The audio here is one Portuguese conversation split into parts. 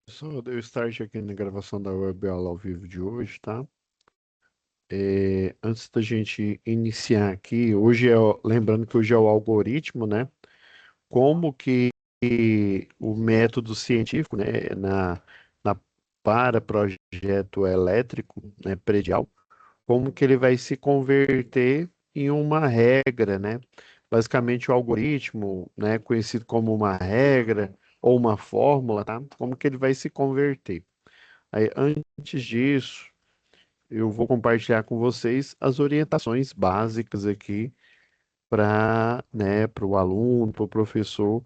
Só deu start aqui na gravação da web aula ao vivo de hoje, tá? Antes da gente iniciar aqui, lembrando que hoje é o algoritmo, né? Como que o método científico, né, na para projeto elétrico, né, predial, como que ele vai se converter em uma regra, né? Basicamente o algoritmo, né, conhecido como uma regra ou uma fórmula, tá? Como que ele vai se converter? Aí, antes disso, eu vou compartilhar com vocês as orientações básicas aqui para, né, para o aluno, para o professor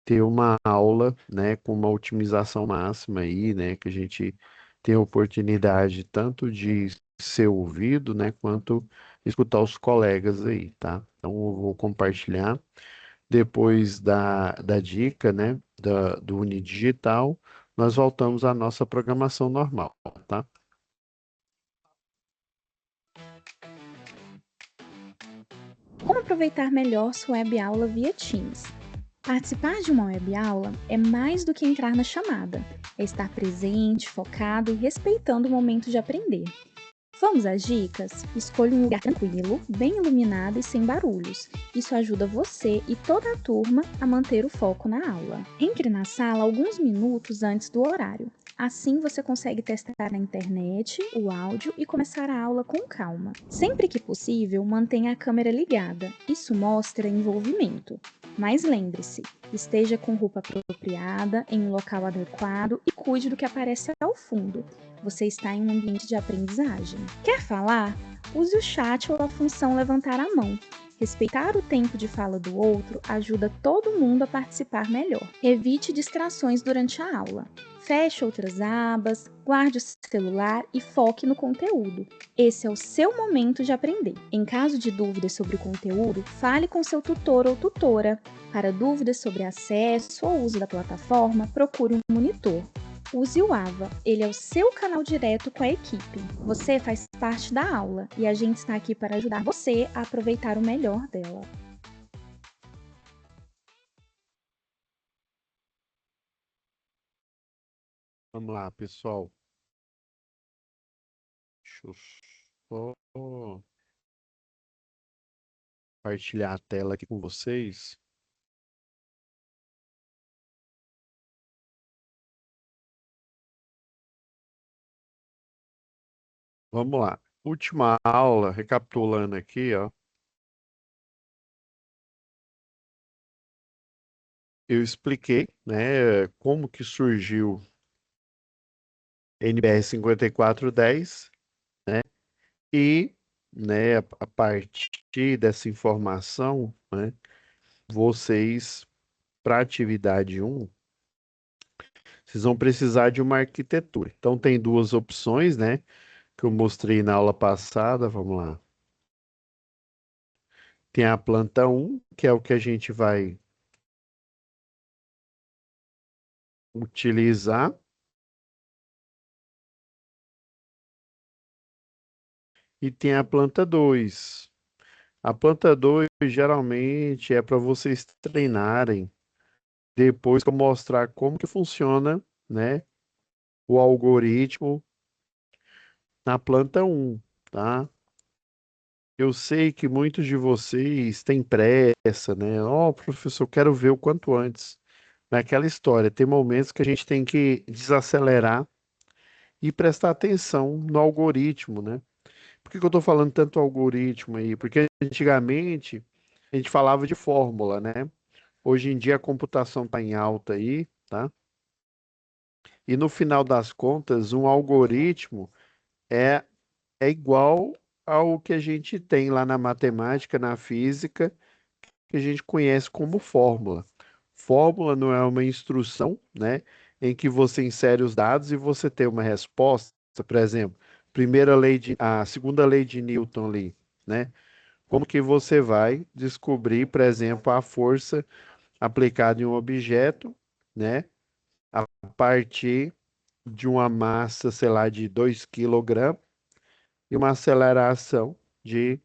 ter uma aula, né, com uma otimização máxima aí, né, que a gente tem a oportunidade tanto de ser ouvido, né, quanto escutar os colegas aí, tá? Então, eu vou compartilhar depois da dica, né, do Unidigital, nós voltamos à nossa programação normal, tá? Como aproveitar melhor sua web aula via Teams? Participar de uma web aula é mais do que entrar na chamada, é estar presente, focado e respeitando o momento de aprender. Vamos às dicas? Escolha um lugar tranquilo, bem iluminado e sem barulhos. Isso ajuda você e toda a turma a manter o foco na aula. Entre na sala alguns minutos antes do horário. Assim você consegue testar a internet, o áudio e começar a aula com calma. Sempre que possível, mantenha a câmera ligada. Isso mostra envolvimento. Mas lembre-se, esteja com roupa apropriada, em um local adequado e cuide do que aparece ao fundo. Você está em um ambiente de aprendizagem. Quer falar? Use o chat ou a função levantar a mão. Respeitar o tempo de fala do outro ajuda todo mundo a participar melhor. Evite distrações durante a aula. Feche outras abas, guarde o celular e foque no conteúdo. Esse é o seu momento de aprender. Em caso de dúvidas sobre o conteúdo, fale com seu tutor ou tutora. Para dúvidas sobre acesso ou uso da plataforma, procure um monitor. Use o AVA, ele é o seu canal direto com a equipe. Você faz parte da aula e a gente está aqui para ajudar você a aproveitar o melhor dela. Vamos lá, pessoal. Deixa eu só compartilhar a tela aqui com vocês. Vamos lá. Última aula, recapitulando aqui, ó. Eu expliquei, né, como que surgiu NBR 5410, né? E, né, a partir dessa informação, né, vocês, para a atividade um, vocês vão precisar de uma arquitetura. Então, tem duas opções, né, que eu mostrei na aula passada. Vamos lá. Tem a planta um, que é o que a gente vai utilizar. E tem a planta 2. A planta 2 geralmente é para vocês treinarem depois que eu mostrar como que funciona, né, o algoritmo na planta um, tá? Eu sei que muitos de vocês têm pressa, né? Ó, professor, eu quero ver o quanto antes. Naquela história, tem momentos que a gente tem que desacelerar e prestar atenção no algoritmo, né? Por que que eu estou falando tanto algoritmo aí? Porque antigamente a gente falava de fórmula, né? Hoje em dia a computação está em alta aí, tá? E no final das contas, um algoritmo é, é igual ao que a gente tem lá na matemática, na física, que a gente conhece como fórmula. Fórmula não é uma instrução, né, em que você insere os dados e você tem uma resposta, por exemplo, a segunda lei de Newton ali, né? Como que você vai descobrir, por exemplo, a força aplicada em um objeto, né, a partir de uma massa, sei lá, de 2 kg e uma aceleração de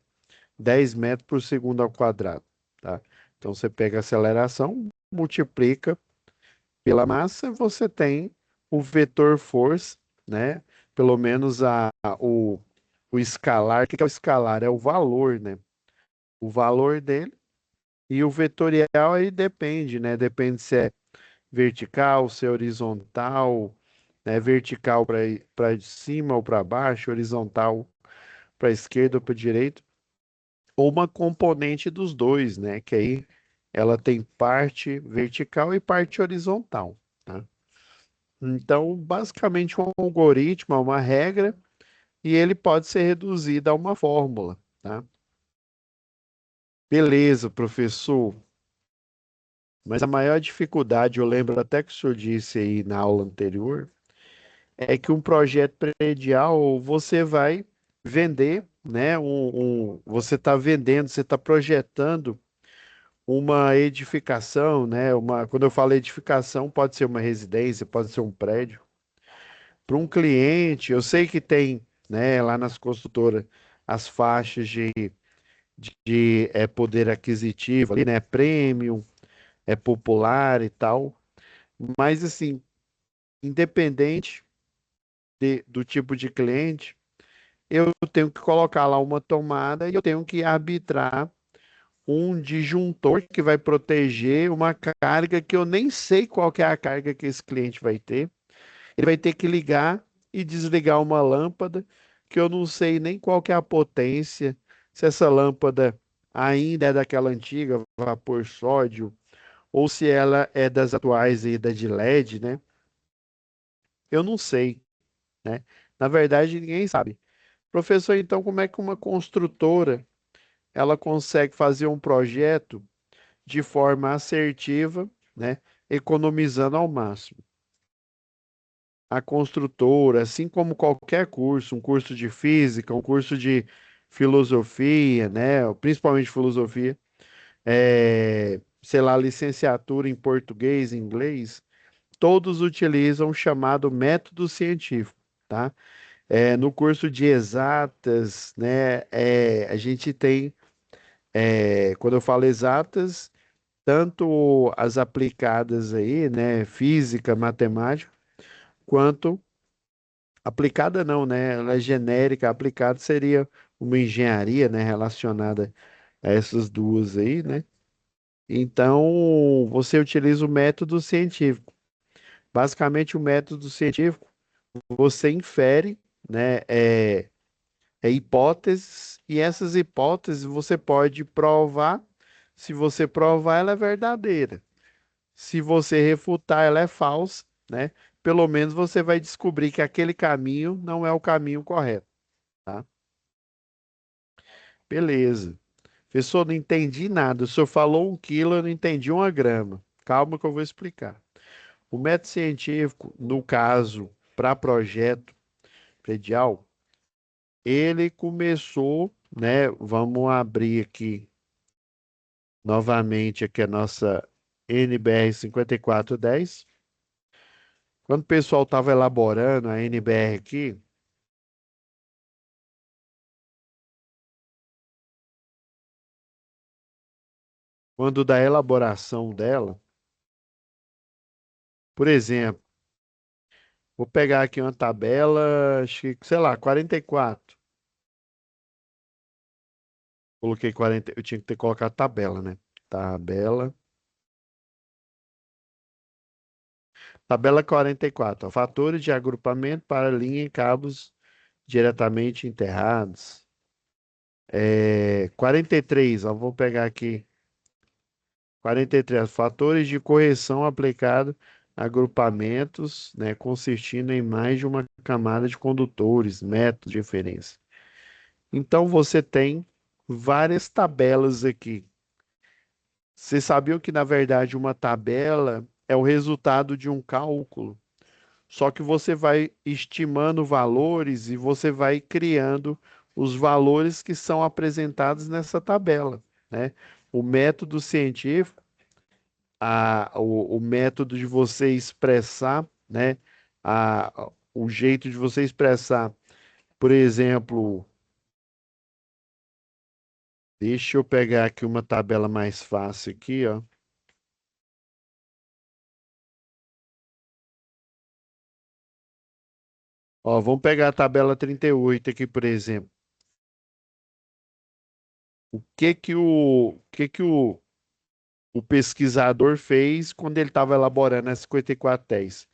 10 metros por segundo ao quadrado, tá? Então você pega a aceleração, multiplica pela massa, você tem o vetor força, né? Pelo menos o escalar. O que que é o escalar? É o valor, né? O valor dele. E o vetorial aí depende, né? Depende se é vertical, se é horizontal, né? Vertical para cima ou para baixo, horizontal para esquerda ou para direita, ou uma componente dos dois, né? Que aí ela tem parte vertical e parte horizontal, tá? Então, basicamente, um algoritmo é uma regra e ele pode ser reduzido a uma fórmula, tá? Beleza, professor. Mas a maior dificuldade, eu lembro até que o senhor disse aí na aula anterior, é que um projeto predial você vai vender, né? Você está vendendo, você está projetando uma edificação, né? Quando eu falo edificação, pode ser uma residência, pode ser um prédio, para um cliente. Eu sei que tem, né, lá nas construtoras as faixas de poder aquisitivo ali, né? Premium, é popular e tal. Mas assim, independente do tipo de cliente, eu tenho que colocar lá uma tomada e eu tenho que arbitrar um disjuntor que vai proteger uma carga que eu nem sei qual que é a carga que esse cliente vai ter. Ele vai ter que ligar e desligar uma lâmpada que eu não sei nem qual que é a potência, se essa lâmpada ainda é daquela antiga, vapor sódio, ou se ela é das atuais aí, da de LED, né? Eu não sei, né? Na verdade, ninguém sabe. Professor, então como é que uma construtora ela consegue fazer um projeto de forma assertiva, né, economizando ao máximo? A construtora, assim como qualquer curso, um curso de física, um curso de filosofia, né, principalmente filosofia, sei lá, licenciatura em português, inglês, todos utilizam o chamado método científico, tá? No curso de exatas, né, a gente tem, quando eu falo exatas, tanto as aplicadas aí, né, física, matemática, quanto aplicada não, né, ela é genérica, aplicada seria uma engenharia, né, relacionada a essas duas aí, né? Então, você utiliza o método científico. Basicamente, o método científico, você infere, né, hipóteses, e essas hipóteses você pode provar. Se você provar, ela é verdadeira. Se você refutar, ela é falsa, né? Pelo menos você vai descobrir que aquele caminho não é o caminho correto, tá? Beleza. Professor, não entendi nada. O senhor falou 1 quilo, eu não entendi 1 grama. Calma que eu vou explicar. O método científico, no caso, para projeto predial, ele começou, né? Vamos abrir aqui novamente aqui a nossa NBR 5410. Quando o pessoal estava elaborando a NBR aqui, quando da elaboração dela, por exemplo, vou pegar aqui uma tabela, acho que, sei lá, 44. Coloquei 40, eu tinha que ter colocado tabela, né? Tabela. Tabela 44, ó, fatores de agrupamento para linha e cabos diretamente enterrados. 43, ó, vou pegar aqui. 43, fatores de correção aplicado a agrupamentos, né, consistindo em mais de uma camada de condutores, métodos de referência. Então você tem várias tabelas aqui. Você sabia que, na verdade, uma tabela é o resultado de um cálculo? Só que você vai estimando valores e você vai criando os valores que são apresentados nessa tabela, né? O método científico, o método de você expressar, né? O jeito de você expressar, por exemplo, deixa eu pegar aqui uma tabela mais fácil aqui, ó. Ó, vamos pegar a tabela 38 aqui, por exemplo. O pesquisador fez quando ele estava elaborando a 5410?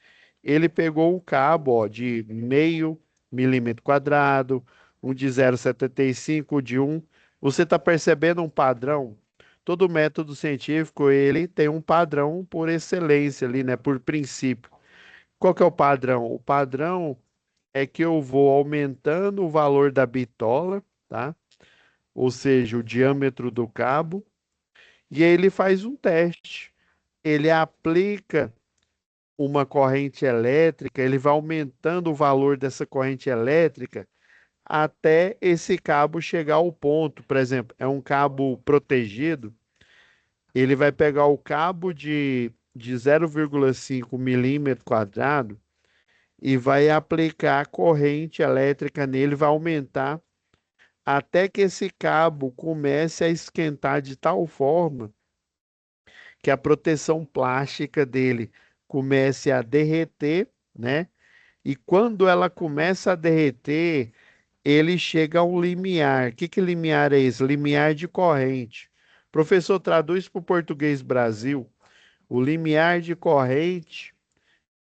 Ele pegou um cabo, ó, de meio milímetro quadrado, um de 0,75, de um. Você está percebendo um padrão? Todo método científico, ele tem um padrão por excelência ali, né? Por princípio. Qual que é o padrão? O padrão é que eu vou aumentando o valor da bitola, tá? Ou seja, o diâmetro do cabo, e aí ele faz um teste. Ele aplica uma corrente elétrica, ele vai aumentando o valor dessa corrente elétrica até esse cabo chegar ao ponto. Por exemplo, é um cabo protegido, ele vai pegar o cabo de 0,5 milímetro quadrado e vai aplicar corrente elétrica nele, vai aumentar até que esse cabo comece a esquentar de tal forma que a proteção plástica dele comece a derreter, né? E quando ela começa a derreter, ele chega a um limiar. Que limiar é esse? Limiar de corrente. Professor, traduz para o português Brasil. O limiar de corrente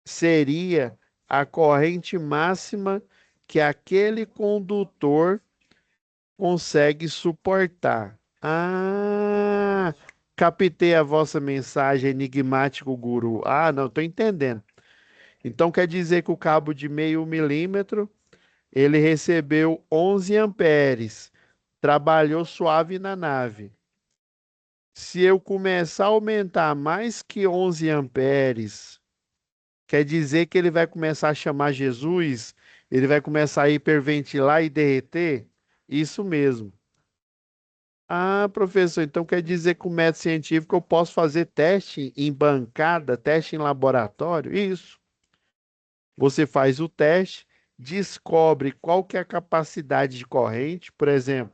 seria a corrente máxima que aquele condutor consegue suportar. Ah, captei a vossa mensagem, enigmático guru. Ah, não, estou entendendo. Então quer dizer que o cabo de meio milímetro, ele recebeu 11 amperes, trabalhou suave na nave. Se eu começar a aumentar mais que 11 amperes, quer dizer que ele vai começar a chamar Jesus, ele vai começar a hiperventilar e derreter? Isso mesmo. Ah, professor, então quer dizer que o método científico eu posso fazer teste em bancada, teste em laboratório? Isso. Você faz o teste, descobre qual que é a capacidade de corrente, por exemplo,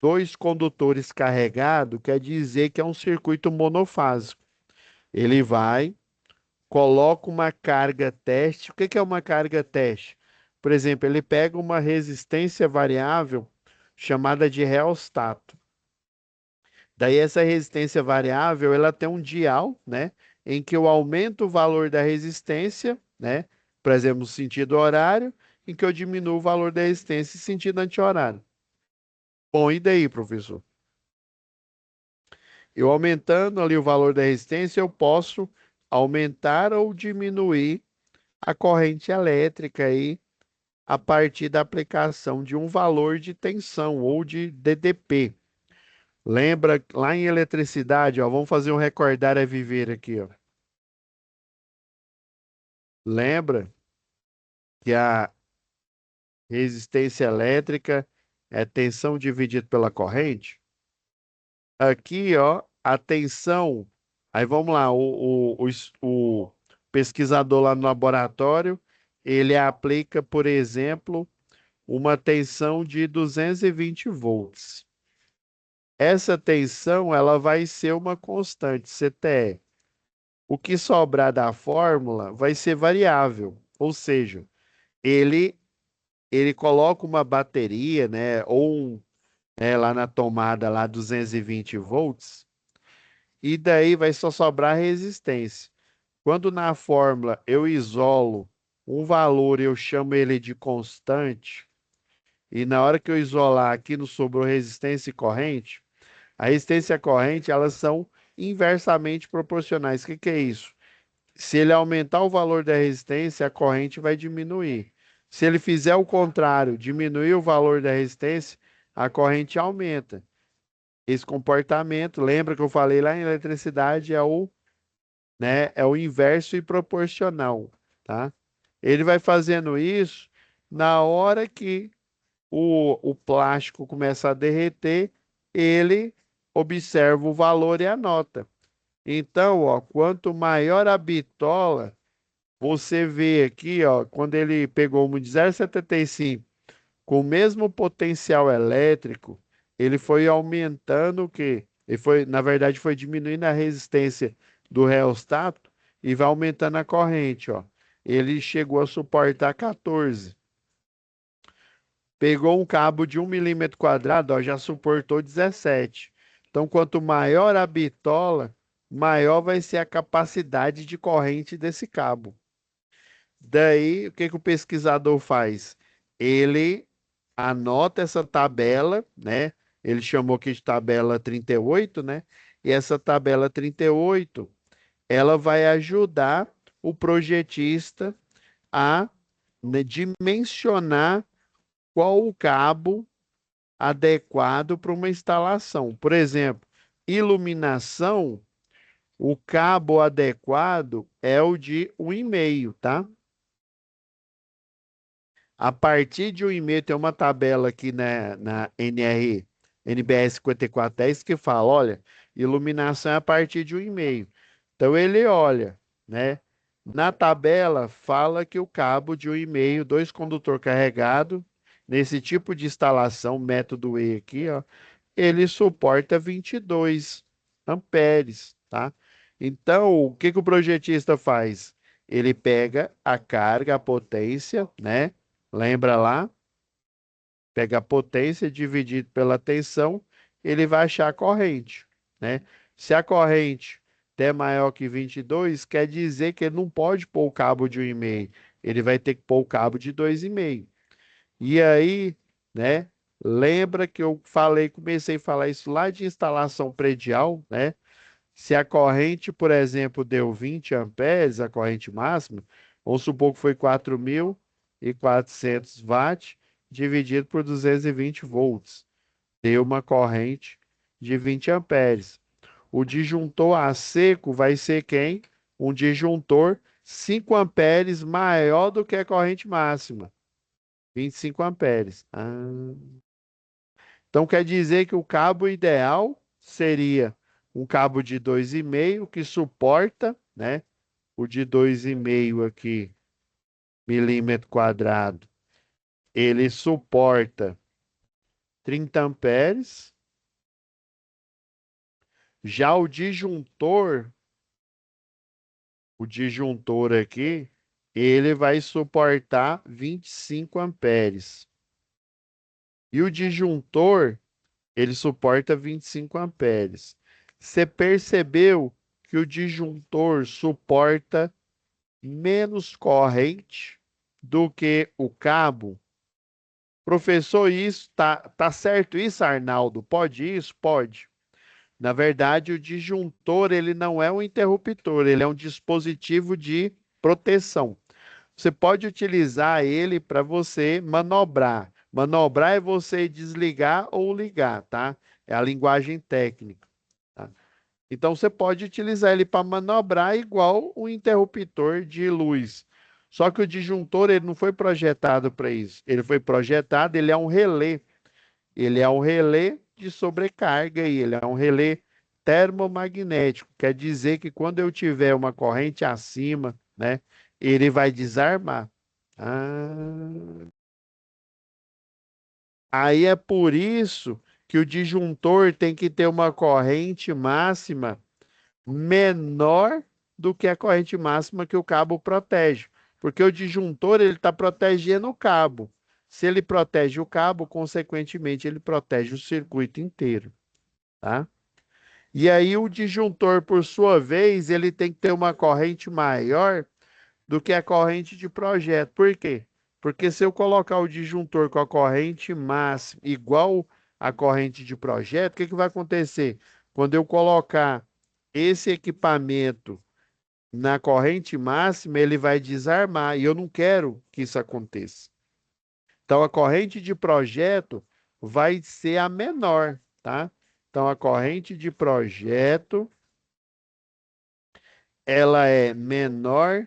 dois condutores carregados, quer dizer que é um circuito monofásico. Ele vai, coloca uma carga teste. O que que é uma carga teste? Por exemplo, ele pega uma resistência variável chamada de reostato. Daí essa resistência variável, ela tem um dial, né, em que eu aumento o valor da resistência, né, por exemplo, no sentido horário, em que eu diminuo o valor da resistência em sentido anti-horário. Bom, e daí, professor? Eu aumentando ali o valor da resistência, eu posso aumentar ou diminuir a corrente elétrica aí a partir da aplicação de um valor de tensão ou de DDP. Lembra lá em eletricidade, ó, vamos fazer um recordar é viver aqui, ó. Lembra que a resistência elétrica é tensão dividido pela corrente? Aqui, ó, a tensão. Aí vamos lá, o pesquisador lá no laboratório, ele aplica, por exemplo, uma tensão de 220 volts. Essa tensão, ela vai ser uma constante, CTE. O que sobrar da fórmula vai ser variável, ou seja, ele ele coloca uma bateria, né, lá na tomada lá 220 volts, e daí vai só sobrar resistência. Quando na fórmula eu isolo um valor, eu chamo ele de constante, e na hora que eu isolar aqui não sobrou resistência e corrente, a resistência e a corrente, elas são inversamente proporcionais. O que que é isso? Se ele aumentar o valor da resistência, a corrente vai diminuir. Se ele fizer o contrário, diminuir o valor da resistência, a corrente aumenta. Esse comportamento, lembra que eu falei lá em eletricidade, é o inverso e proporcional, tá? Ele vai fazendo isso na hora que o plástico começa a derreter, ele observa o valor e anota. Então, ó, quanto maior a bitola, você vê aqui, ó, quando ele pegou um de 0,75 com o mesmo potencial elétrico, ele foi aumentando o quê? Ele foi, na verdade, foi diminuindo a resistência do reostato e vai aumentando a corrente, ó. Ele chegou a suportar 14. Pegou um cabo de 1 milímetro quadrado, ó, já suportou 17. Então, quanto maior a bitola, maior vai ser a capacidade de corrente desse cabo. Daí, o que que o pesquisador faz? Ele anota essa tabela, né? Ele chamou aqui de tabela 38, né? E essa tabela 38, ela vai ajudar o projetista a, né, dimensionar qual o cabo adequado para uma instalação. Por exemplo, iluminação, o cabo adequado é o de 1,5, tá? A partir de 1,5 tem uma tabela aqui na NBS 5410 que fala, olha, iluminação é a partir de 1,5. Então ele olha, né? Na tabela fala que o cabo de 1,5, dois condutor carregado, nesse tipo de instalação, método E aqui, ó, ele suporta 22 amperes, tá? Então, o que que o projetista faz? Ele pega a carga, a potência, né? Lembra lá? Pega a potência dividido pela tensão, ele vai achar a corrente, né? Se a corrente der maior que 22, quer dizer que ele não pode pôr o cabo de 1,5. Ele vai ter que pôr o cabo de 2,5. E aí, né? Lembra que eu falei, comecei a falar isso lá de instalação predial, né? Se a corrente, por exemplo, deu 20 amperes, a corrente máxima, vamos supor que foi 4.400 watts, dividido por 220 volts. Deu uma corrente de 20 amperes. O disjuntor a seco vai ser quem? Um disjuntor 5 amperes maior do que a corrente máxima. 25 amperes. Então quer dizer que o cabo ideal seria um cabo de 2,5 que suporta, né? O de 2,5 aqui, milímetro quadrado, ele suporta 30 amperes. Já o disjuntor aqui, ele vai suportar 25 amperes. E o disjuntor, ele suporta 25 amperes. Você percebeu que o disjuntor suporta menos corrente do que o cabo? Professor, isso tá certo isso, Arnaldo? Pode isso? Pode. Na verdade, o disjuntor ele não é um interruptor, ele é um dispositivo de proteção. Você pode utilizar ele para você manobrar. Manobrar é você desligar ou ligar, tá? É a linguagem técnica, tá? Então você pode utilizar ele para manobrar igual um interruptor de luz. Só que o disjuntor ele não foi projetado para isso. Ele foi projetado, ele é um relé. Ele é um relé de sobrecarga e ele é um relé termomagnético. Quer dizer que quando eu tiver uma corrente acima, né, ele vai desarmar. Ah, aí é por isso que o disjuntor tem que ter uma corrente máxima menor do que a corrente máxima que o cabo protege, porque o disjuntor ele está protegendo o cabo. Se ele protege o cabo, consequentemente ele protege o circuito inteiro, tá? E aí o disjuntor, por sua vez, ele tem que ter uma corrente maior do que a corrente de projeto. Por quê? Porque se eu colocar o disjuntor com a corrente máxima igual à corrente de projeto, o que que vai acontecer? Quando eu colocar esse equipamento na corrente máxima, ele vai desarmar, e eu não quero que isso aconteça. Então, a corrente de projeto vai ser a menor, tá? Então, a corrente de projeto, ela é menor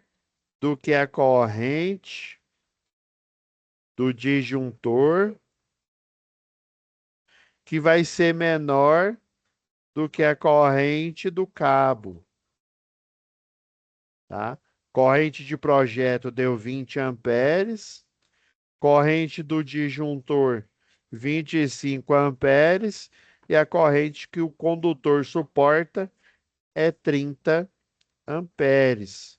do que a corrente do disjuntor, que vai ser menor do que a corrente do cabo, tá? Corrente de projeto deu 20 amperes, corrente do disjuntor 25 amperes e a corrente que o condutor suporta é 30 amperes.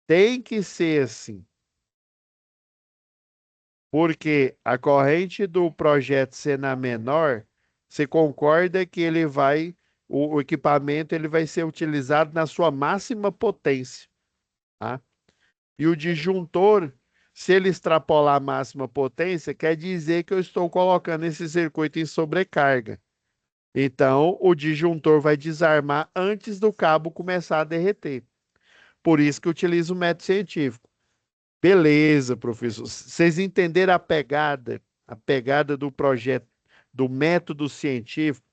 Tem que ser assim. Porque a corrente do projeto sendo a menor, você concorda que o equipamento ele vai ser utilizado na sua máxima potência, tá? E o disjuntor, se ele extrapolar a máxima potência, quer dizer que eu estou colocando esse circuito em sobrecarga. Então, o disjuntor vai desarmar antes do cabo começar a derreter. Por isso que utiliza o método científico. Beleza, professor. Vocês entenderam a pegada do projeto, do método científico?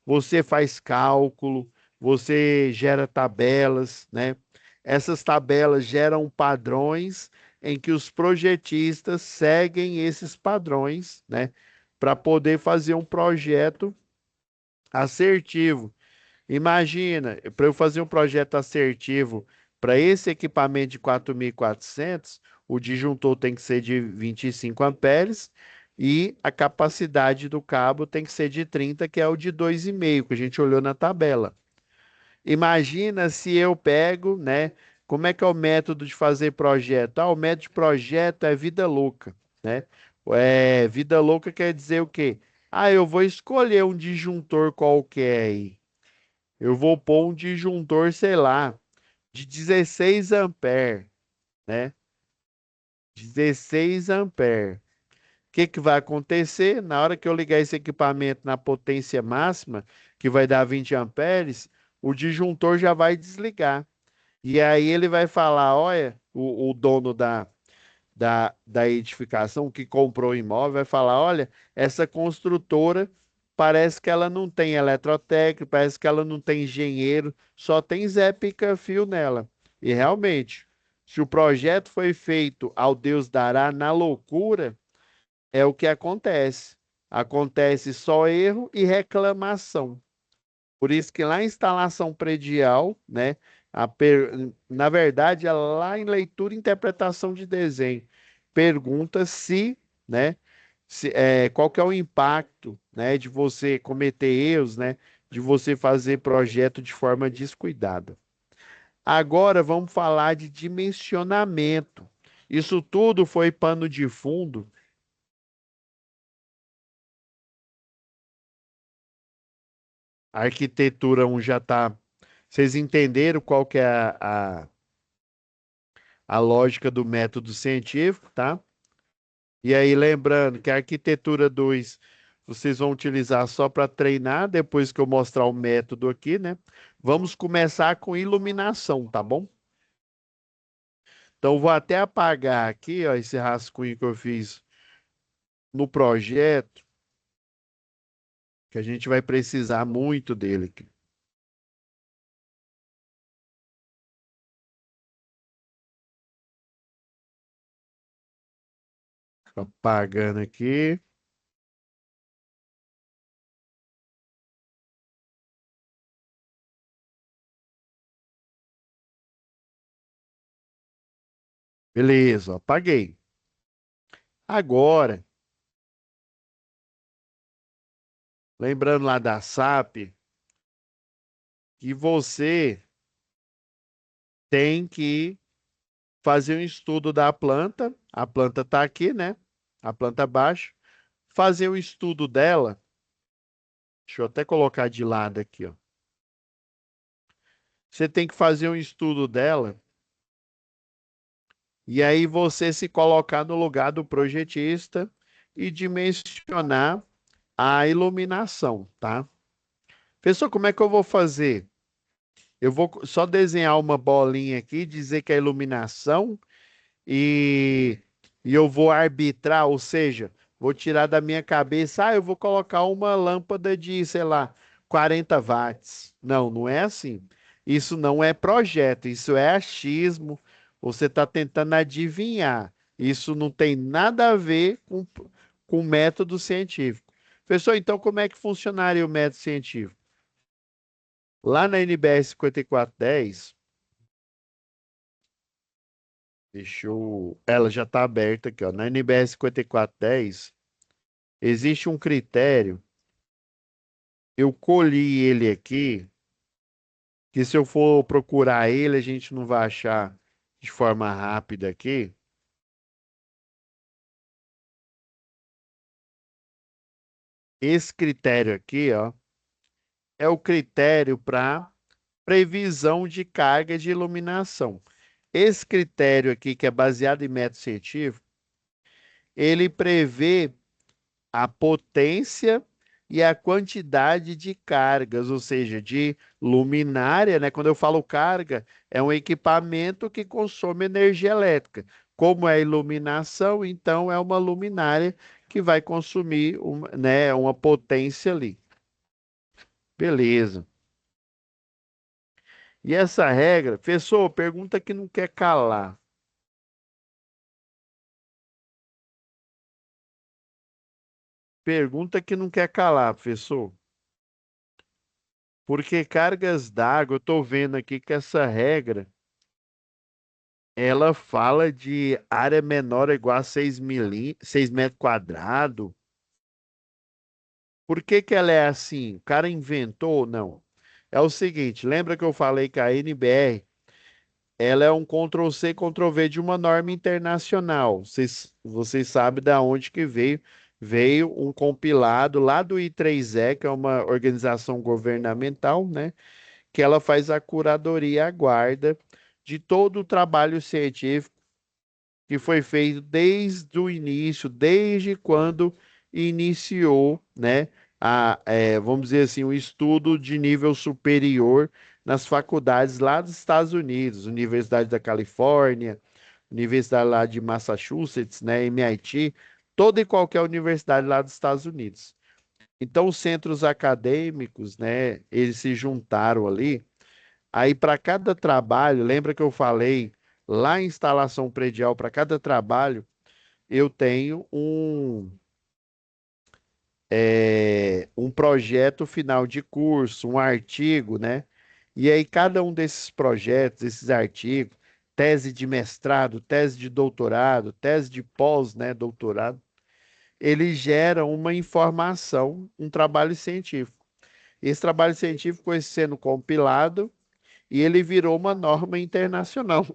Você faz cálculo, você gera tabelas, né? Essas tabelas geram padrões em que os projetistas seguem esses padrões, né? Para poder fazer um projeto assertivo. Imagina, para eu fazer um projeto assertivo para esse equipamento de 4.400, o disjuntor tem que ser de 25 amperes e a capacidade do cabo tem que ser de 30, que é o de 2,5, que a gente olhou na tabela. Imagina se eu pego, né? Como é que é o método de fazer projeto? Ah, o método de projeto é vida louca, né? Vida louca quer dizer o quê? Ah, eu vou escolher um disjuntor qualquer aí. Eu vou pôr um disjuntor, sei lá, de 16 amperes, né? 16 amperes. O que que vai acontecer? Na hora que eu ligar esse equipamento na potência máxima, que vai dar 20 amperes, o disjuntor já vai desligar. E aí ele vai falar, olha, o dono da edificação que comprou o imóvel vai falar: olha, essa construtora parece que ela não tem eletrotécnico, parece que ela não tem engenheiro, só tem Zé Pica-Fio nela. E realmente, se o projeto foi feito ao Deus dará na loucura, é o que acontece. Acontece só erro e reclamação. Por isso que lá em instalação predial, né, na verdade, é lá em leitura e interpretação de desenho, pergunta se, né, qual que é o impacto, né, de você cometer erros, né, de você fazer projeto de forma descuidada. Agora vamos falar de dimensionamento. Isso tudo foi pano de fundo. A arquitetura 1 já está. Vocês entenderam qual que é a lógica do método científico, tá? E aí, lembrando que a arquitetura 2 vocês vão utilizar só para treinar, depois que eu mostrar o método aqui, né? Vamos começar com iluminação, tá bom? Então, vou até apagar aqui, ó, esse rascunho que eu fiz no projeto, que a gente vai precisar muito dele aqui. Apagando aqui. Beleza, ó, apaguei. Agora, lembrando lá da SAP, que você tem que fazer um estudo da planta. A planta está aqui, né? A planta baixa. Fazer o estudo dela. Deixa eu até colocar de lado aqui, ó. Você tem que fazer um estudo dela e aí você se colocar no lugar do projetista e dimensionar a iluminação, tá? Pessoal, como é que eu vou fazer? Eu vou só desenhar uma bolinha aqui, dizer que é iluminação e, e eu vou arbitrar, ou seja, vou tirar da minha cabeça, eu vou colocar uma lâmpada de, sei lá, 40 watts. Não, não é assim. Isso não é projeto, isso é achismo. Você está tentando adivinhar. Isso não tem nada a ver com método científico. Pessoal, então como é que funcionaria o método científico? Lá na NBR 5410, ela já está aberta aqui, ó. Na NBR 5410, existe um critério. Eu colhi ele aqui, que se eu for procurar ele, a gente não vai achar de forma rápida aqui. Esse critério aqui, ó, é o critério para previsão de carga de iluminação. Esse critério aqui, que é baseado em método científico, ele prevê a potência e a quantidade de cargas, ou seja, de luminária, né? Quando eu falo carga, é um equipamento que consome energia elétrica. Como é iluminação, então é uma luminária que vai consumir né, uma potência ali. Beleza. E essa regra, professor, pergunta que não quer calar. Pergunta que não quer calar, professor. Porque cargas d'água, eu estou vendo aqui que essa regra, ela fala de área menor ou igual a 6 metros quadrados. Por que que ela é assim? O cara inventou? Não. É o seguinte, lembra que eu falei que a NBR, ela é um Ctrl+C, Ctrl+V de uma norma internacional. Vocês sabem da onde que veio. Veio um compilado lá do I3E, que é uma organização governamental, né? Que ela faz a curadoria e a guarda de todo o trabalho científico que foi feito desde o início, desde quando iniciou, né, vamos dizer assim, um estudo de nível superior nas faculdades lá dos Estados Unidos, Universidade da Califórnia, Universidade lá de Massachusetts, né, MIT, toda e qualquer universidade lá dos Estados Unidos. Então, os centros acadêmicos, né, eles se juntaram ali. Aí, para cada trabalho, lembra que eu falei lá em instalação predial, para cada trabalho, eu tenho um projeto final de curso, um artigo, né? E aí, cada um desses projetos, esses artigos, tese de mestrado, tese de doutorado, tese de pós, né, doutorado, ele gera uma informação, um trabalho científico. Esse trabalho científico foi sendo compilado e ele virou uma norma internacional.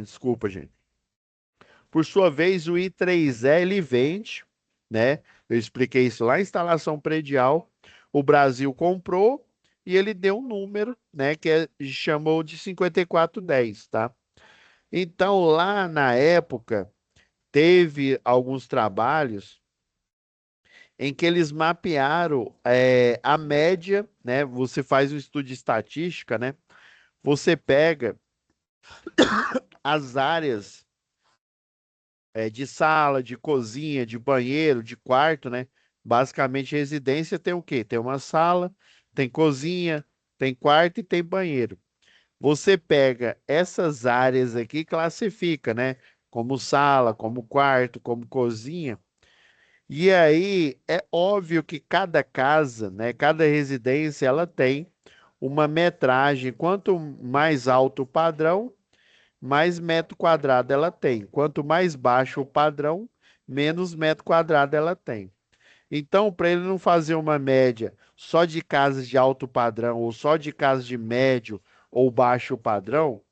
Desculpa, gente. Por sua vez, o I3E ele vende, né? Eu expliquei isso lá, instalação predial. O Brasil comprou e ele deu um número, né? Chamou de 5410, tá? Então, lá na época, teve alguns trabalhos em que eles mapearam a média, né? Você faz um estudo de estatística, né? Você pega as áreas de sala, de cozinha, de banheiro, de quarto, né? Basicamente, residência tem o quê? Tem uma sala, tem cozinha, tem quarto e tem banheiro. Você pega essas áreas aqui e classifica, né? Como sala, como quarto, como cozinha. E aí é óbvio que cada casa, né? Cada residência, ela tem uma metragem. Quanto mais alto o padrão, mais metro quadrado ela tem. Quanto mais baixo o padrão, menos metro quadrado ela tem. Então, para ele não fazer uma média só de casas de alto padrão ou só de casas de médio ou baixo padrão,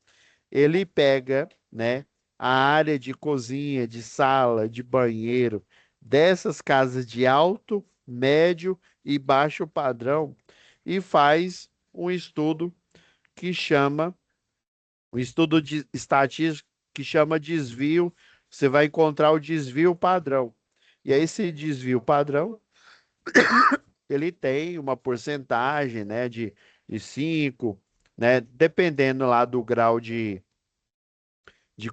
ele pega, né, a área de cozinha, de sala, de banheiro dessas casas de alto, médio e baixo padrão e faz um estudo que chama um estudo de estatístico que chama desvio, você vai encontrar o desvio padrão. E aí, esse desvio padrão, ele tem uma porcentagem, né, de 5, né, dependendo lá do grau de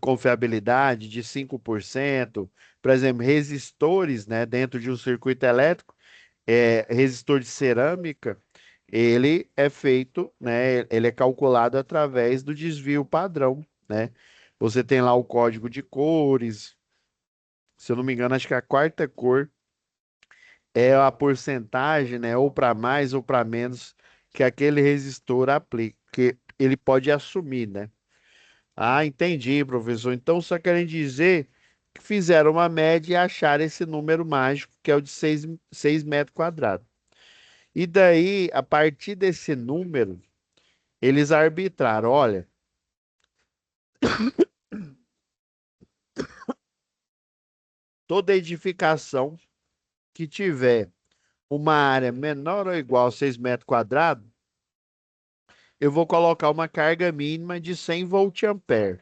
confiabilidade, de 5%. Por exemplo, resistores, né, dentro de um circuito elétrico, resistor de cerâmica, ele é feito, né? Ele é calculado através do desvio padrão, né? Você tem lá o código de cores. Se eu não me engano, acho que a quarta cor é a porcentagem, né? Ou para mais ou para menos que aquele resistor aplica, que ele pode assumir, né? Ah, entendi, professor. Então, só querem dizer que fizeram uma média e acharam esse número mágico, que é o de 6 metros quadrados. E daí, a partir desse número, eles arbitraram, olha, toda edificação que tiver uma área menor ou igual a 6 metros quadrados, eu vou colocar uma carga mínima de 100 volt-ampere.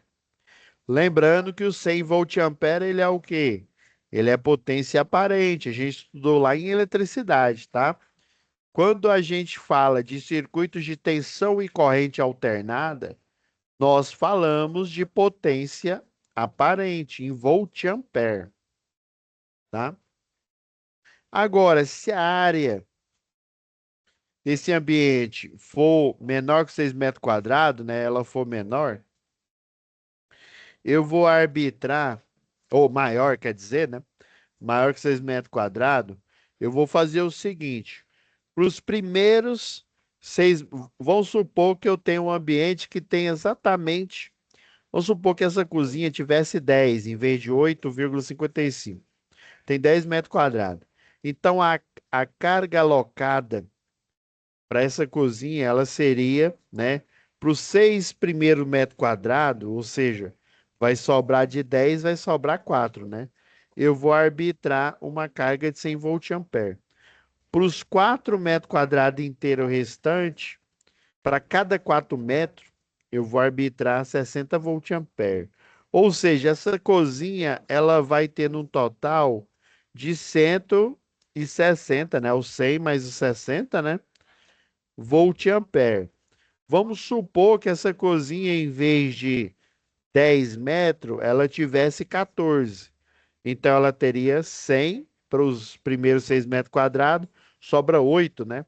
Lembrando que o 100 volt-ampere ele é o quê? Ele é potência aparente. A gente estudou lá em eletricidade, tá? Quando a gente fala de circuitos de tensão e corrente alternada, nós falamos de potência aparente em volt-ampere, tá? Agora, se a área desse ambiente for menor que 6 metros quadrados, né? Ela for menor, eu vou arbitrar, ou maior, quer dizer, né? Maior que 6 metros quadrados, eu vou fazer o seguinte: para os primeiros 6, vamos supor que eu tenho um ambiente que tem exatamente, vamos supor que essa cozinha tivesse 10 em vez de 8,55. Tem 10 metros quadrados. Então, a carga alocada para essa cozinha, ela seria, né, para os 6 primeiros metros quadrados, ou seja, vai sobrar de 10, vai sobrar 4, né? Eu vou arbitrar uma carga de 100 volt-ampere. Para os 4 metros quadrados inteiros restantes, para cada 4 metros, eu vou arbitrar 60 volt-ampere. Ou seja, essa cozinha, ela vai ter um total de 160, né? O 100 mais o 60, né? Volt-ampere. Vamos supor que essa cozinha, em vez de 10 metros, ela tivesse 14. Então, ela teria 100 para os primeiros 6 metros quadrados, sobra 8, né?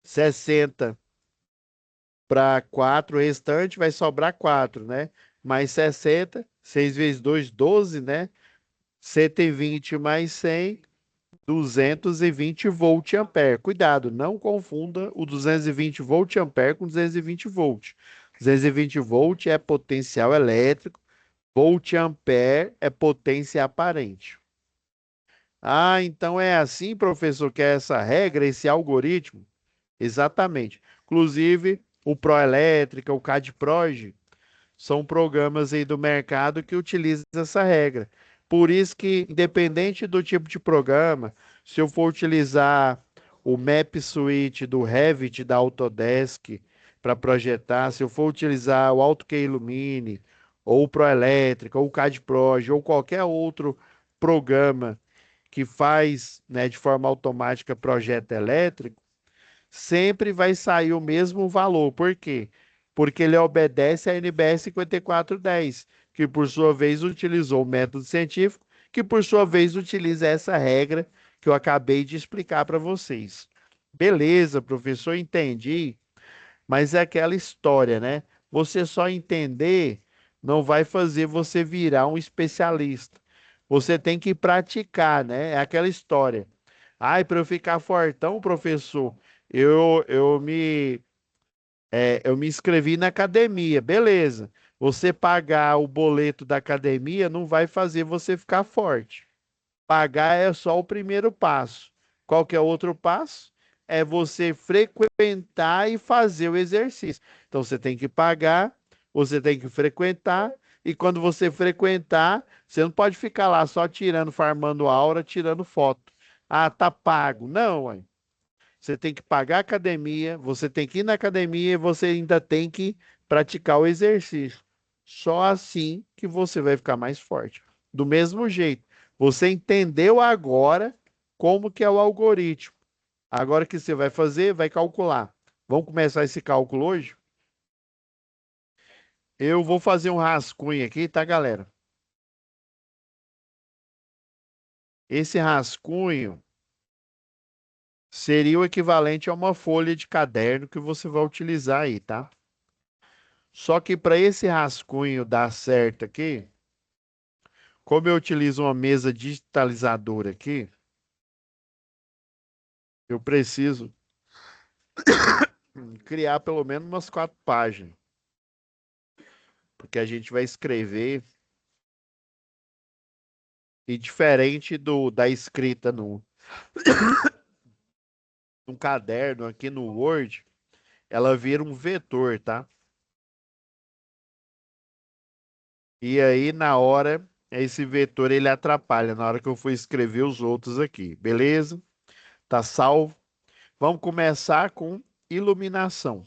60 para 4 restante, vai sobrar 4, né? Mais 60, 6 vezes 2, 12, né? 120 mais 100, 220 volt-ampere. Cuidado, não confunda o 220 volt-ampere com 220 volt. 220 volt é potencial elétrico, volt-ampere é potência aparente. Ah, então é assim, professor, que é essa regra, esse algoritmo? Exatamente. Inclusive, o Proelétrica, o CADPROG, são programas aí do mercado que utilizam essa regra. Por isso que, independente do tipo de programa, se eu for utilizar o Map Suite do Revit da Autodesk para projetar, se eu for utilizar o AutoCAD Illumine, ou o Proelétrica, ou o CADPROG, ou qualquer outro programa que faz, né, de forma automática projeto elétrico, sempre vai sair o mesmo valor. Por quê? Porque ele obedece à NBR 5410, que por sua vez utilizou o método científico, que por sua vez utiliza essa regra que eu acabei de explicar para vocês. Beleza, professor, entendi, mas é aquela história, né? Você só entender não vai fazer você virar um especialista. Você tem que praticar, né? É aquela história. Ai, para eu ficar fortão, professor, eu me inscrevi na academia, beleza. Você pagar o boleto da academia não vai fazer você ficar forte. Pagar é só o primeiro passo. Qual que é o outro passo? É você frequentar e fazer o exercício. Então você tem que pagar, você tem que frequentar, e quando você frequentar, você não pode ficar lá só tirando, farmando aura, tirando foto. Ah, tá pago. Não, ué. Você tem que pagar a academia, você tem que ir na academia e você ainda tem que praticar o exercício. Só assim que você vai ficar mais forte. Do mesmo jeito, você entendeu agora como que é o algoritmo. Agora o que você vai fazer, vai calcular. Vamos começar esse cálculo hoje? Eu vou fazer um rascunho aqui, tá, galera? Esse rascunho seria o equivalente a uma folha de caderno que você vai utilizar aí, tá? Só que para esse rascunho dar certo aqui, como eu utilizo uma mesa digitalizadora aqui, eu preciso criar pelo menos umas 4 páginas, porque a gente vai escrever e diferente da escrita num caderno aqui no Word, ela vira um vetor, tá? E aí na hora esse vetor ele atrapalha na hora que eu for escrever os outros aqui, beleza? Tá salvo? Vamos começar com iluminação.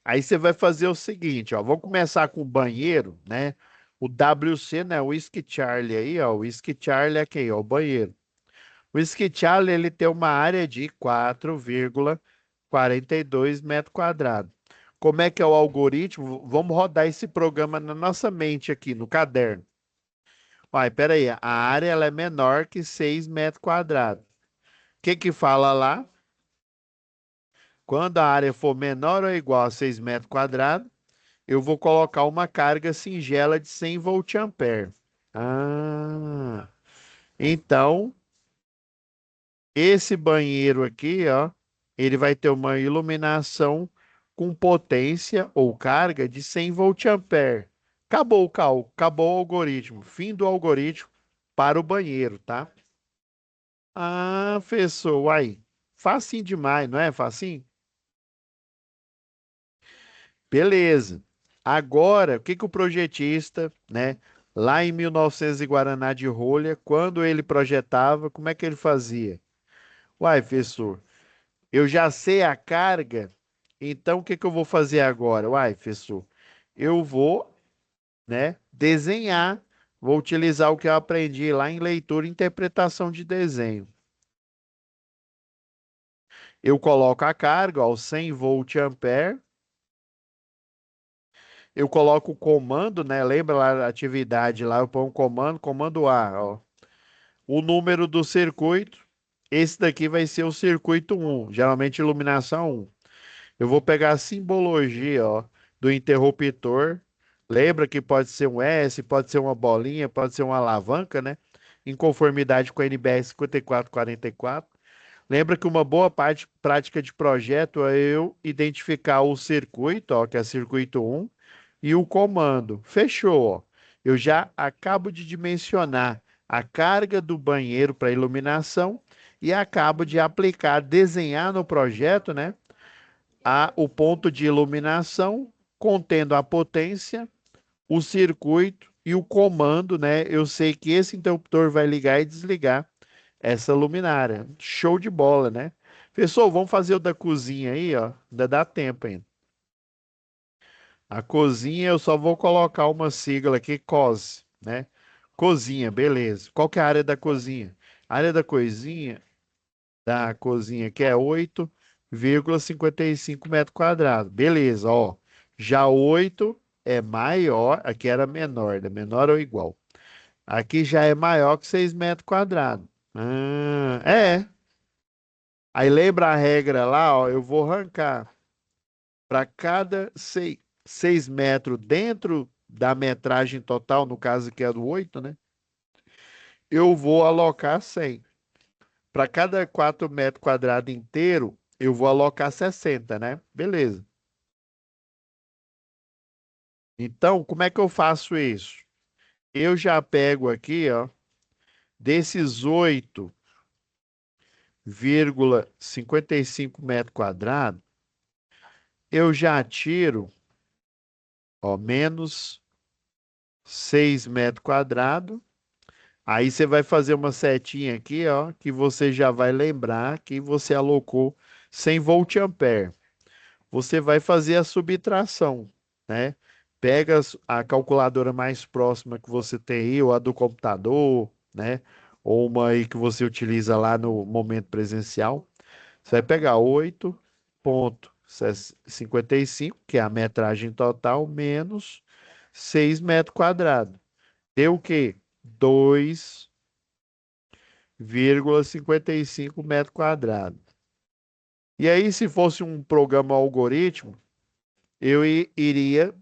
Aí você vai fazer o seguinte, ó, vamos começar com o banheiro, né? O WC, né? O Whisky Charlie aí, ó, o Whisky Charlie aqui, ó, o banheiro. O Whisky Charlie, ele tem uma área de 4,42 metros quadrados. Como é que é o algoritmo? Vamos rodar esse programa na nossa mente aqui, no caderno. Vai, peraí, a área ela é menor que 6 metros quadrados. O que que fala lá? Quando a área for menor ou igual a 6 metros quadrados, eu vou colocar uma carga singela de 100 volt-ampere. Ah, então, esse banheiro aqui, ó, ele vai ter uma iluminação com potência ou carga de 100 volt-ampere. Acabou o cálculo, acabou o algoritmo. Fim do algoritmo para o banheiro, tá? Ah, professor, uai, facinho demais, não é? Facinho? Beleza. Agora, o que que o projetista, né, lá em 1900 e Guaraná de Rolha, quando ele projetava, como é que ele fazia? Uai, professor, eu já sei a carga, então o que que eu vou fazer agora? Uai, professor, eu vou, né, desenhar, vou utilizar o que eu aprendi lá em leitura e interpretação de desenho. Eu coloco a carga, ó, 100 volt-ampere, eu coloco o comando, né? Lembra lá da atividade lá, eu ponho um comando, comando A, ó. O número do circuito, esse daqui vai ser o circuito um, geralmente iluminação um. Eu vou pegar a simbologia, ó, do interruptor. Lembra que pode ser um S, pode ser uma bolinha, pode ser uma alavanca, né? Em conformidade com a NBR 5444. Lembra que uma boa parte prática de projeto é eu identificar o circuito, ó, que é circuito um e o comando. Fechou, ó. Eu já acabo de dimensionar a carga do banheiro para iluminação e acabo de aplicar, desenhar no projeto, né, o ponto de iluminação contendo a potência, o circuito e o comando, né? Eu sei que esse interruptor vai ligar e desligar essa luminária. Show de bola, né? Pessoal, vamos fazer o da cozinha aí, ó. Ainda dá tempo ainda. A cozinha eu só vou colocar uma sigla aqui, COS, né? Cozinha, beleza. Qual que é a área da cozinha? A área da cozinha que é 8,55 metros quadrados. Beleza, ó. Já 8 é maior, aqui era menor, né? Menor ou igual. Aqui já é maior que 6 metros quadrados. Ah, é. Aí lembra a regra lá, ó, eu vou arrancar para cada 6 metros dentro da metragem total, no caso que é do 8, né? Eu vou alocar 100. Para cada 4 metros quadrados inteiro, eu vou alocar 60, né? Beleza. Então, como é que eu faço isso? Eu já pego aqui, ó, desses 8,55 metros quadrados, eu já tiro, ó, menos 6 metros quadrados. Aí você vai fazer uma setinha aqui, ó, que você já vai lembrar que você alocou 100 volt-ampere. Você vai fazer a subtração, né? Pega a calculadora mais próxima que você tem aí, ou a do computador, né? Ou uma aí que você utiliza lá no momento presencial. Você vai pegar 8,55, que é a metragem total, menos 6 metros quadrados. Deu o quê? 2,55 metros quadrados. E aí, se fosse um programa algoritmo, eu iria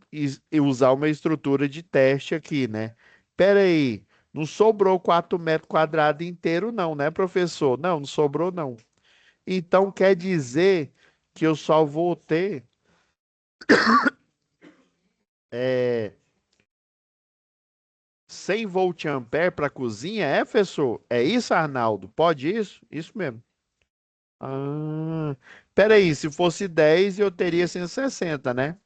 usar uma estrutura de teste aqui, né? Pera aí, não sobrou 4 metros quadrados inteiro, não, né, professor? Não, não sobrou, não. Então, quer dizer que eu só vou ter 100 volt-ampere para a cozinha, é, professor? É isso, Arnaldo? Pode isso? Isso mesmo. Ah, peraí, se fosse 10, eu teria 160, né?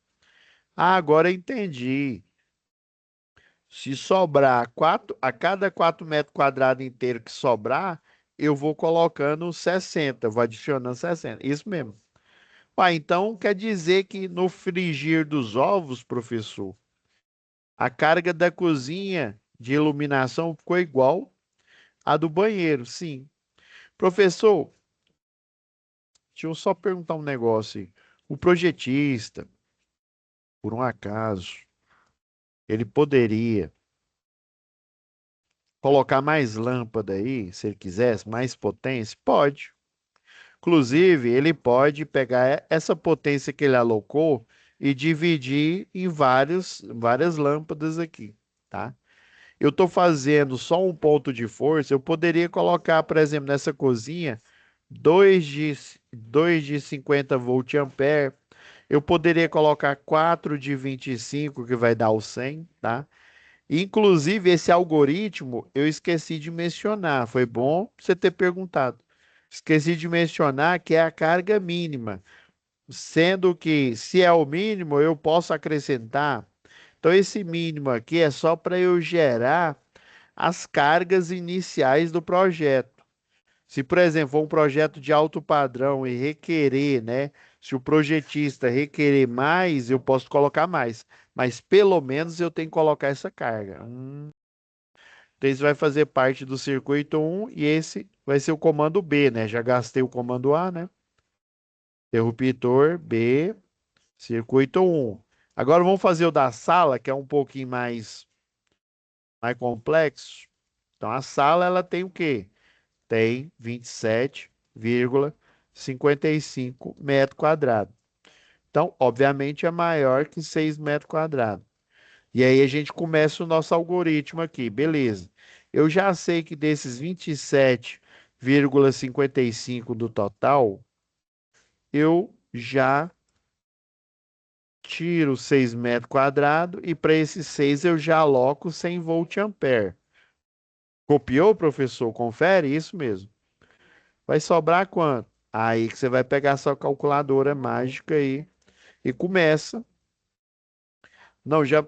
Ah, agora eu entendi. Se sobrar a cada 4 metros quadrados inteiro que sobrar, eu vou colocando 60, vou adicionando 60. Isso mesmo. Ah, então quer dizer que no frigir dos ovos, professor, a carga da cozinha de iluminação ficou igual à do banheiro, sim. Professor, deixa eu só perguntar um negócio aí. O projetista, por um acaso, ele poderia colocar mais lâmpada aí, se ele quisesse, mais potência? Pode. Inclusive, ele pode pegar essa potência que ele alocou e dividir em várias lâmpadas aqui, tá? Eu estou fazendo só um ponto de força, eu poderia colocar, por exemplo, nessa cozinha, 2 de 50 volt-ampere. Eu poderia colocar 4 de 25 que vai dar o 100, tá? Inclusive, esse algoritmo eu esqueci de mencionar. Foi bom você ter perguntado. Esqueci de mencionar que é a carga mínima, sendo que se é o mínimo, eu posso acrescentar. Então, esse mínimo aqui é só para eu gerar as cargas iniciais do projeto. Se, por exemplo, for um projeto de alto padrão e requerer, né? Se o projetista requerer mais, eu posso colocar mais. Mas pelo menos eu tenho que colocar essa carga. Então, esse vai fazer parte do circuito um e esse vai ser o comando B, né? Já gastei o comando A, né? Interruptor B, circuito um. Agora vamos fazer o da sala, que é um pouquinho mais complexo. Então, a sala, ela tem o quê? Tem 27,55 metros quadrados. Então, obviamente, é maior que 6 metros quadrados. E aí a gente começa o nosso algoritmo aqui, beleza. Eu já sei que desses 27,55 do total, eu já tiro 6 metros quadrados e para esses 6 eu já aloco 100 volt-ampere. Copiou, professor? Confere, isso mesmo. Vai sobrar quanto? Aí que você vai pegar sua calculadora mágica aí e começa. Não, já.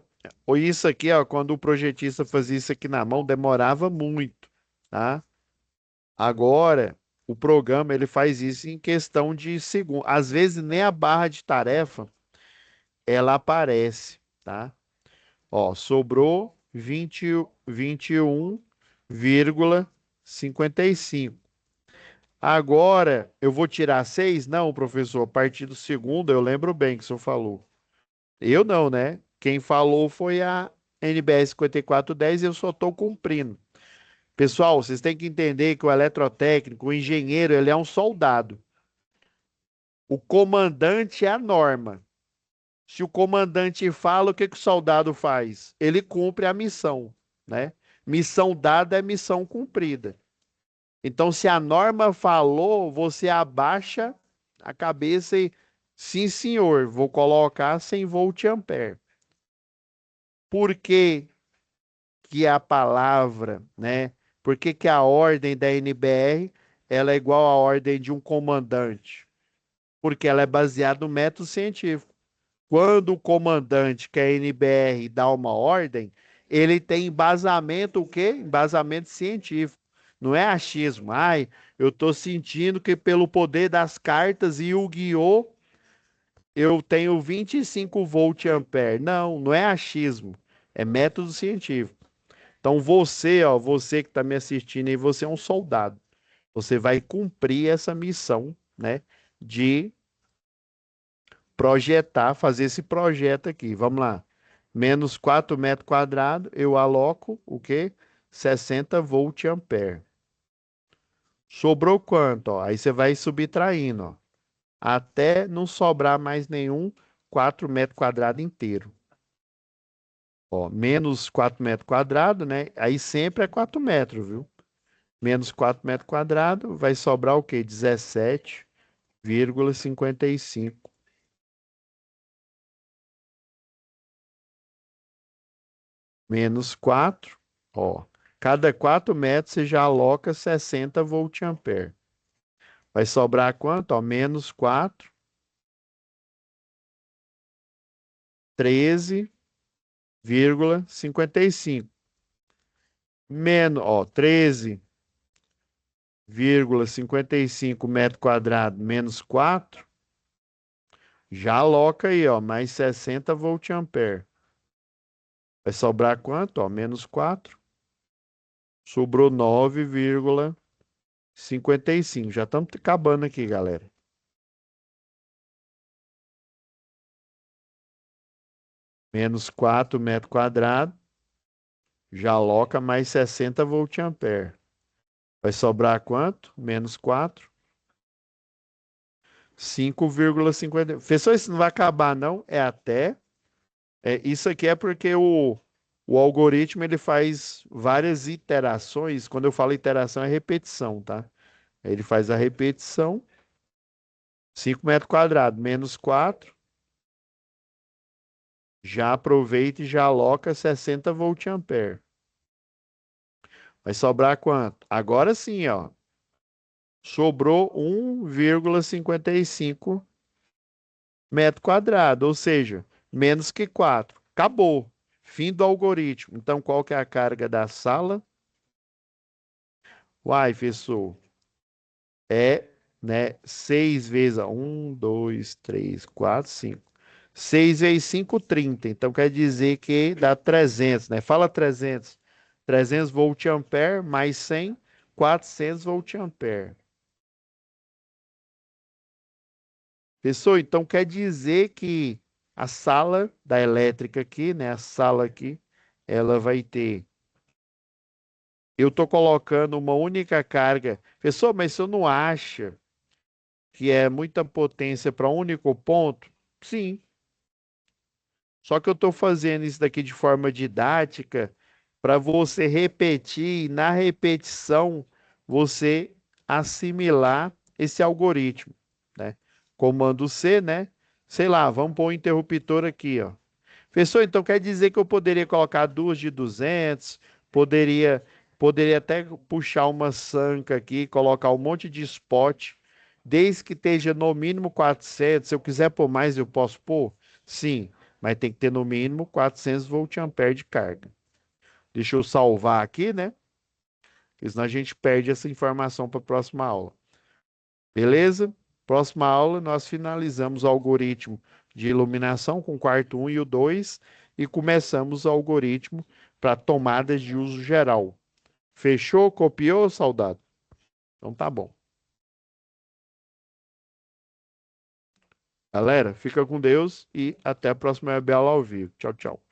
Ou isso aqui, ó, quando o projetista fazia isso aqui na mão, demorava muito, tá? Agora, o programa ele faz isso em questão de segundos. Às vezes nem a barra de tarefa ela aparece, tá? Ó, sobrou 21,55. Agora, eu vou tirar 6? Não, professor, a partir do segundo, eu lembro bem que o senhor falou. Eu não, né? Quem falou foi a NBS 5410 e eu só estou cumprindo. Pessoal, vocês têm que entender que o eletrotécnico, o engenheiro, ele é um soldado. O comandante é a norma. Se o comandante fala, o que que o soldado faz? Ele cumpre a missão, né? Missão dada é missão cumprida. Então, se a norma falou, você abaixa a cabeça e, sim, senhor, vou colocar 100 volt-ampere. Por que que a palavra, né? Por que que a ordem da NBR ela é igual à ordem de um comandante? Porque ela é baseada no método científico. Quando o comandante, que é a NBR, dá uma ordem, ele tem embasamento o quê? Embasamento científico. Não é achismo. Ai, eu estou sentindo que pelo poder das cartas e o guiou, eu tenho 25 volt-ampere. Não, não é achismo. É método científico. Então você, ó, você que está me assistindo aí, você é um soldado. Você vai cumprir essa missão, né, de projetar, fazer esse projeto aqui. Vamos lá. Menos 4 metros quadrados, eu aloco o quê? 60 volt-ampere. Sobrou quanto? Ó? Aí você vai subtraindo, ó, até não sobrar mais nenhum 4 metros quadrados inteiro. Ó, menos 4 metros quadrados, né? Aí sempre é 4 metros, viu? Menos 4 metros quadrados, vai sobrar o quê? 17,55. Menos 4, ó. Cada 4 metros você já aloca 60 volt-ampere. Vai sobrar quanto? Ó, menos 4, 13 13,55. Menos, ó, 13,55 metro quadrado menos 4, já aloca aí, ó, mais 60 volt-ampere. Vai sobrar quanto? Ó, menos 4. Sobrou 9,55. Já estamos acabando aqui, galera. Menos 4 metro quadrado, já aloca mais 60 volt-ampere. Vai sobrar quanto? Menos 4. 5,50. Pessoal, isso não vai acabar, não. É até. Isso aqui é porque o algoritmo ele faz várias iterações. Quando eu falo iteração, é repetição, tá? Ele faz a repetição. 5 metros quadrados menos 4. Já aproveita e já aloca 60 volt-ampere. Vai sobrar quanto? Agora sim, ó. Sobrou 1,55 metro quadrado, ou seja, menos que 4. Acabou. Fim do algoritmo. Então, qual que é a carga da sala? Uai, professor, é, né, 6 vezes, 2, 3, 4, 5. 6 vezes 5, 30. Então, quer dizer que dá 300, né? Fala 300. 300 volt-ampere mais 100, 400 volt-ampere. Pessoal, então quer dizer que a sala da elétrica aqui, né? A sala aqui, ela vai ter. Eu estou colocando uma única carga. Pessoal, mas você não acha que é muita potência para um único ponto? Sim. Só que eu estou fazendo isso daqui de forma didática para você repetir e na repetição você assimilar esse algoritmo, né? Comando C, né? Sei lá, vamos pôr um interruptor aqui, ó. Professor, então quer dizer que eu poderia colocar duas de 200, poderia, poderia até puxar uma sanca aqui, colocar um monte de spot, desde que esteja no mínimo 400. Se eu quiser pôr mais, eu posso pôr? Sim, mas tem que ter no mínimo 400 volt-ampere de carga. Deixa eu salvar aqui, né? Porque senão a gente perde essa informação para a próxima aula. Beleza? Próxima aula, nós finalizamos o algoritmo de iluminação com o quarto 1 e o 2 e começamos o algoritmo para tomadas de uso geral. Fechou? Copiou, soldado? Então tá bom. Galera, fica com Deus e até a próxima web aula ao vivo. Tchau, tchau.